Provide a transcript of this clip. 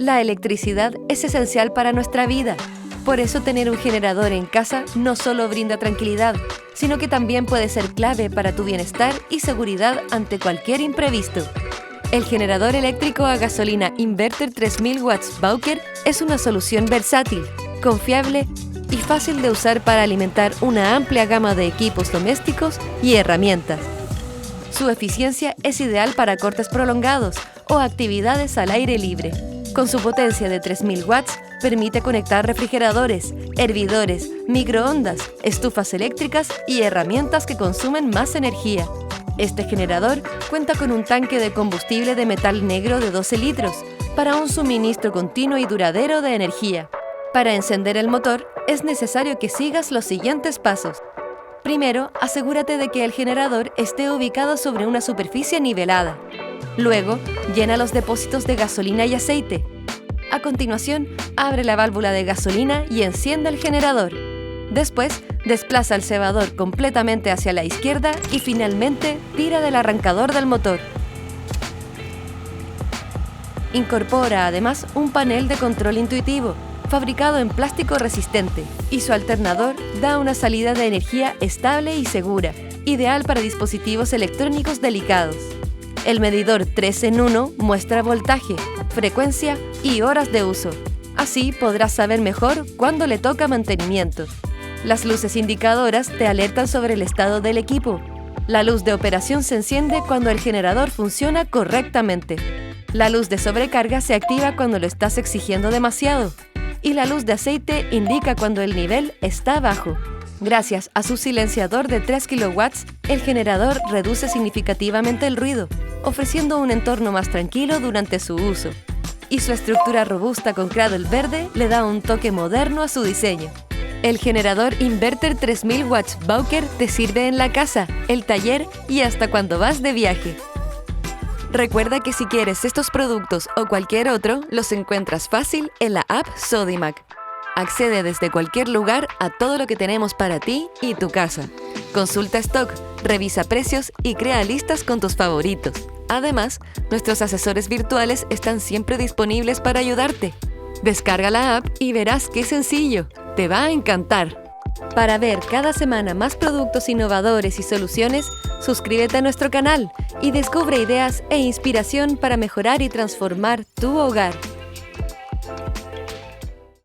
La electricidad es esencial para nuestra vida. Por eso tener un generador en casa no solo brinda tranquilidad, sino que también puede ser clave para tu bienestar y seguridad ante cualquier imprevisto. El generador eléctrico a gasolina Inverter 3000 watts Bowker es una solución versátil, confiable y fácil de usar para alimentar una amplia gama de equipos domésticos y herramientas. Su eficiencia es ideal para cortes prolongados o actividades al aire libre. Con su potencia de 3000 watts, permite conectar refrigeradores, hervidores, microondas, estufas eléctricas y herramientas que consumen más energía. Este generador cuenta con un tanque de combustible de metal negro de 12 litros para un suministro continuo y duradero de energía. Para encender el motor, es necesario que sigas los siguientes pasos. Primero, asegúrate de que el generador esté ubicado sobre una superficie nivelada. Luego, llena los depósitos de gasolina y aceite. A continuación, abre la válvula de gasolina y enciende el generador. Después, desplaza el cebador completamente hacia la izquierda y finalmente tira del arrancador del motor. Incorpora además un panel de control intuitivo, fabricado en plástico resistente, y su alternador da una salida de energía estable y segura, ideal para dispositivos electrónicos delicados. El medidor 3 en 1 muestra voltaje, frecuencia y horas de uso. Así podrás saber mejor cuándo le toca mantenimiento. Las luces indicadoras te alertan sobre el estado del equipo. La luz de operación se enciende cuando el generador funciona correctamente. La luz de sobrecarga se activa cuando lo estás exigiendo demasiado. Y la luz de aceite indica cuando el nivel está bajo. Gracias a su silenciador de 3 kW, el generador reduce significativamente el ruido, ofreciendo un entorno más tranquilo durante su uso. Y su estructura robusta con cradle verde le da un toque moderno a su diseño. El generador Inverter 3000 watts Bowker te sirve en la casa, el taller y hasta cuando vas de viaje. Recuerda que si quieres estos productos o cualquier otro, los encuentras fácil en la app Sodimac. Accede desde cualquier lugar a todo lo que tenemos para ti y tu casa. Consulta stock, revisa precios y crea listas con tus favoritos. Además, nuestros asesores virtuales están siempre disponibles para ayudarte. Descarga la app y verás qué sencillo. Te va a encantar. Para ver cada semana más productos innovadores y soluciones, suscríbete a nuestro canal y descubre ideas e inspiración para mejorar y transformar tu hogar.